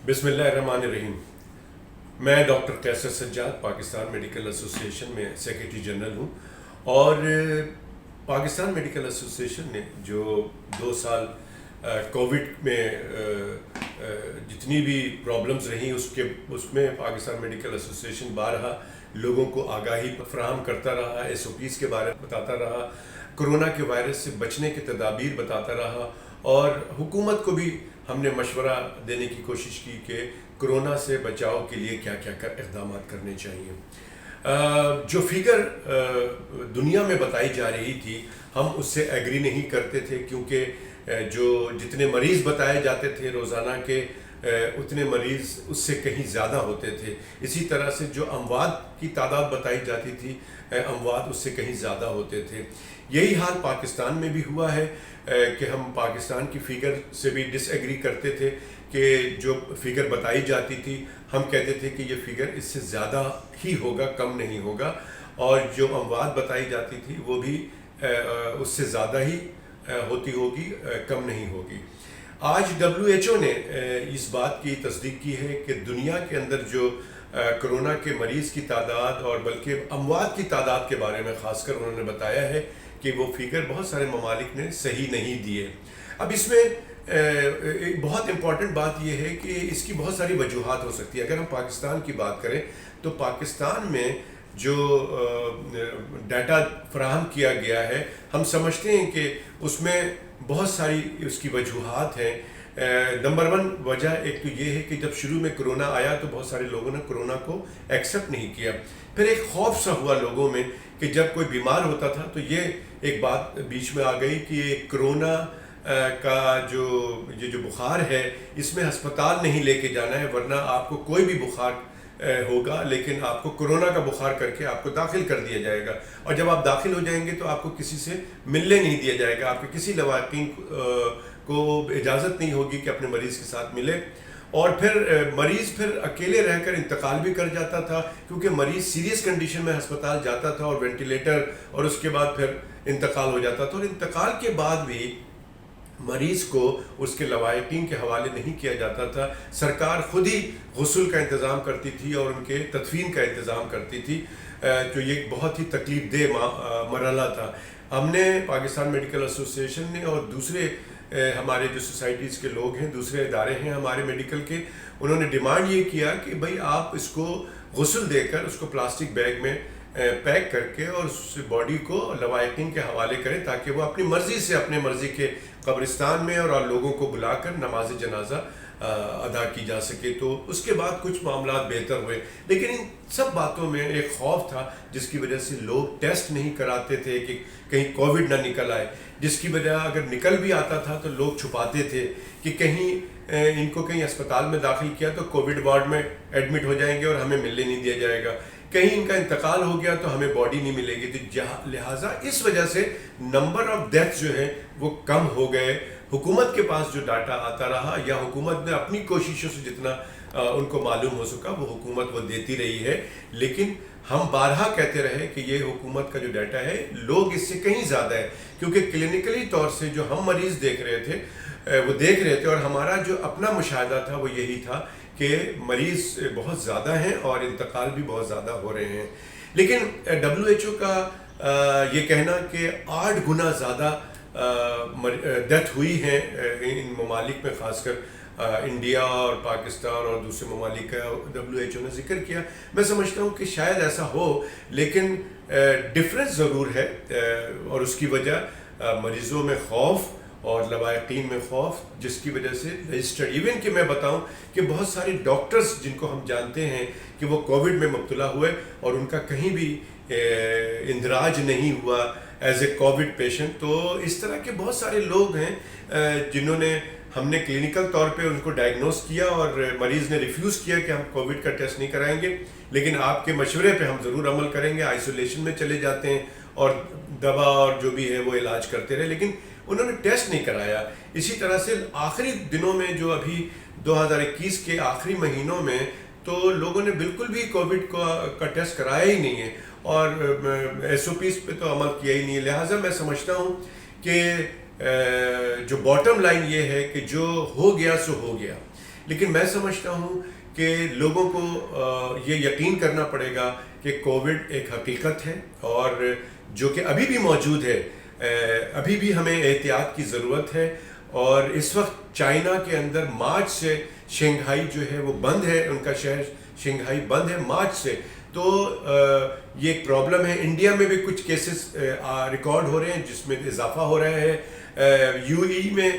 बिस्मिल्लाहिर्रहमानिर्रहीम। मैं डॉक्टर कैसर Sajjad Pakistan medical association में सेक्रेटरी जनरल हूँ। और पाकिस्तान मेडिकल एसोसिएशन ने जो 2 साल कोविड में जितनी भी प्रॉब्लम्स रहीं उसमें पाकिस्तान मेडिकल एसोसिएशन बारहा लोगों को आगाही फराहम करता रहा, SOPs के बारे में बताता रहा, कोरोना के वायरस से बचने के तदाबीर बताता रहा, और हुकूमत को भी हमने मशवरा देने की कोशिश की कि कोरोना से बचाव के लिए क्या क्या इक़दाम करने चाहिए। जो फिगर दुनिया में बताई जा रही थी हम उससे एग्री नहीं करते थे, क्योंकि जो जितने मरीज़ बताए जाते थे रोज़ाना के उतने मरीज़ उससे कहीं ज़्यादा होते थे। इसी तरह से जो अमवात की तादाद बताई जाती थी अमवात उससे कहीं ज़्यादा होते थे। यही हाल पाकिस्तान में भी हुआ है कि हम पाकिस्तान की फ़िगर से भी डिसएग्री करते थे कि जो फ़िगर बताई जाती थी हम कहते थे कि ये फ़िगर इससे ज़्यादा ही होगा, कम नहीं होगा, और जो अमवात बताई जाती थी वो भी उससे ज़्यादा ही होती होगी, कम नहीं होगी। आज WHO ने इस बात की तस्दीक की है कि दुनिया के अंदर जो कोरोना के मरीज़ की तादाद और बल्कि अमवात की तादाद के बारे में ख़ासकर उन्होंने बताया है कि वो फ़िगर बहुत सारे ममालिक ने सही नहीं दिए। अब इसमें एक बहुत इम्पॉर्टेंट बात यह है कि इसकी बहुत सारी वजूहात हो सकती है। अगर हम पाकिस्तान की बात करें तो पाकिस्तान में जो डाटा फराहम किया गया है हम समझते हैं कि उसमें बहुत सारी उसकी वजूहात हैं। नंबर 1 वजह एक तो ये है कि जब शुरू में कोरोना आया तो बहुत सारे लोगों ने कोरोना को एक्सेप्ट नहीं किया। फिर एक खौफ सा हुआ लोगों में कि जब कोई बीमार होता था तो ये एक बात बीच में आ गई कि कोरोना का जो बुखार है इसमें अस्पताल नहीं लेके जाना है, वरना आपको कोई भी बुखार होगा लेकिन आपको कोरोना का बुखार करके आपको दाखिल कर दिया जाएगा, और जब आप दाखिल हो जाएंगे तो आपको किसी से मिलने नहीं दिया जाएगा, आपके किसी लवाकिन को इजाज़त नहीं होगी कि अपने मरीज़ के साथ मिले। और फिर मरीज़ फिर अकेले रहकर इंतकाल भी कर जाता था, क्योंकि मरीज़ सीरियस कंडीशन में अस्पताल जाता था और वेंटिलेटर, और उसके बाद फिर इंतकाल हो जाता था, और इंतकाल के बाद भी मरीज़ को उसके लवाकिन के हवाले नहीं किया जाता था। सरकार खुद ही गुस्ल का इंतज़ाम करती थी और उनके तदफीन का इंतज़ाम करती थी, तो ये बहुत ही तकलीफ़ दे मरहला था। हमने पाकिस्तान मेडिकल एसोसिएशन ने और दूसरे हमारे जो सोसाइटीज़ के लोग हैं, दूसरे इदारे हैं हमारे मेडिकल के, उन्होंने डिमांड ये किया कि भाई आप इसको गुस्ल देकर उसको प्लास्टिक बैग में पैक करके और उस बॉडी को लवाकिन के हवाले करें, ताकि वो अपनी मर्ज़ी से अपने मर्ज़ी के कब्रिस्तान में और लोगों को बुलाकर नमाज जनाजा अदा की जा सके। तो उसके बाद कुछ मामला बेहतर हुए, लेकिन इन सब बातों में एक खौफ था जिसकी वजह से लोग टेस्ट नहीं कराते थे कि कहीं कोविड ना निकल आए, जिसकी वजह अगर निकल भी आता था तो लोग छुपाते थे कि कहीं इनको कहीं अस्पताल में दाखिल किया तो कोविड वार्ड में एडमिट हो जाएंगे और हमें मिलने नहीं दिया जाएगा, कहीं इनका इंतकाल हो गया तो हमें बॉडी नहीं मिलेगी। तो लिहाजा इस वजह से नंबर ऑफ डेथ जो है वो कम हो गए। हुकूमत के पास जो डाटा आता रहा या हुकूमत ने अपनी कोशिशों से जितना उनको मालूम हो सका वो हुकूमत वो देती रही है, लेकिन हम बारहा कहते रहे कि ये हुकूमत का जो डाटा है लोग इससे कहीं ज़्यादा है, क्योंकि क्लिनिकली तौर से जो हम मरीज़ देख रहे थे और हमारा जो अपना मुशाहिदा था वो यही था कि मरीज़ बहुत ज़्यादा हैं और इंतकाल भी बहुत ज़्यादा हो रहे हैं। लेकिन WHO का ये कहना कि 8 गुना ज़्यादा डेथ हुई है इन ममालिक में, ख़ासकर इंडिया और पाकिस्तान और दूसरे ममालिक का WHO ने जिक्र किया। मैं समझता हूँ कि शायद ऐसा हो, लेकिन डिफरेंस ज़रूर है, और उसकी वजह मरीज़ों में खौफ और लवाकिन में खौफ, जिसकी वजह से रजिस्टर्ड, इवन कि मैं बताऊं कि बहुत सारे डॉक्टर्स जिनको हम जानते हैं कि वो कोविड में मुब्तला हुए और उनका कहीं भी इंदराज नहीं हुआ एज ए कोविड पेशेंट। तो इस तरह के बहुत सारे लोग हैं जिन्होंने हमने क्लिनिकल तौर पे उनको डायग्नोस किया और मरीज़ ने रिफ्यूज़ किया कि हम कोविड का टेस्ट नहीं कराएंगे, लेकिन आपके मशवरे पे हम ज़रूर अमल करेंगे, आइसोलेशन में चले जाते हैं और दवा और जो भी है वो इलाज करते रहे, लेकिन उन्होंने टेस्ट नहीं कराया। इसी तरह से आखिरी दिनों में जो अभी 2021 के आखिरी महीनों में तो लोगों ने बिल्कुल भी कोविड का टेस्ट कराया ही नहीं है और SOPs पे तो अमल किया ही नहीं है। लिहाजा मैं समझता हूँ कि जो बॉटम लाइन ये है कि जो हो गया सो हो गया, لیکن میں سمجھتا ہوں کہ لوگوں کو یہ یقین کرنا پڑے گا کہ کووڈ ایک حقیقت ہے اور جو کہ ابھی بھی موجود ہے، ابھی بھی ہمیں احتیاط کی ضرورت ہے. اور اس وقت چائنا کے اندر مارچ سے شنگھائی جو ہے وہ بند ہے، ان کا شہر شنگھائی بند ہے مارچ سے. تو یہ ایک پرابلم ہے. انڈیا میں بھی کچھ کیسز ریکارڈ ہو رہے ہیں جس میں اضافہ ہو رہا ہے. یو ای میں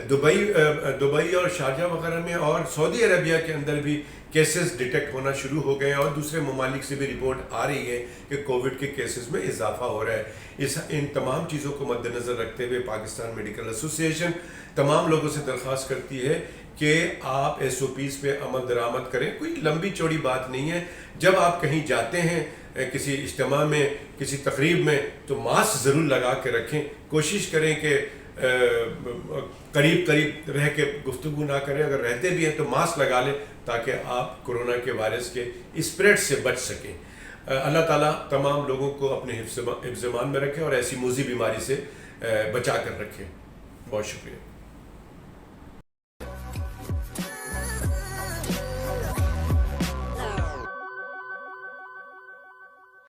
دبئی اور شارجہ وغیرہ میں اور سعودی عربیہ کے اندر بھی کیسز ڈیٹیکٹ ہونا شروع ہو گئے ہیں، اور دوسرے ممالک سے بھی رپورٹ آ رہی ہے کہ کووڈ کے کیسز میں اضافہ ہو رہا ہے. ان تمام چیزوں کو مد نظر رکھتے ہوئے پاکستان میڈیکل ایسوسی ایشن تمام لوگوں سے درخواست کرتی ہے کہ آپ ایس او پیز پہ عمل درآمد کریں. کوئی لمبی چوڑی بات نہیں ہے. جب آپ کہیں جاتے ہیں کسی اجتماع میں، کسی تقریب میں، تو ماسک ضرور لگا کے رکھیں. کوشش کریں کہ قریب رہ کے گفتگو نہ کریں. اگر رہتے بھی ہیں تو ماسک لگا لیں تاکہ آپ کورونا کے وائرس کے اسپریڈ سے بچ سکیں. اللہ تعالیٰ تمام لوگوں کو اپنے حفظ ایمان میں رکھیں اور ایسی موذی بیماری سے بچا کر رکھیں. بہت شکریہ.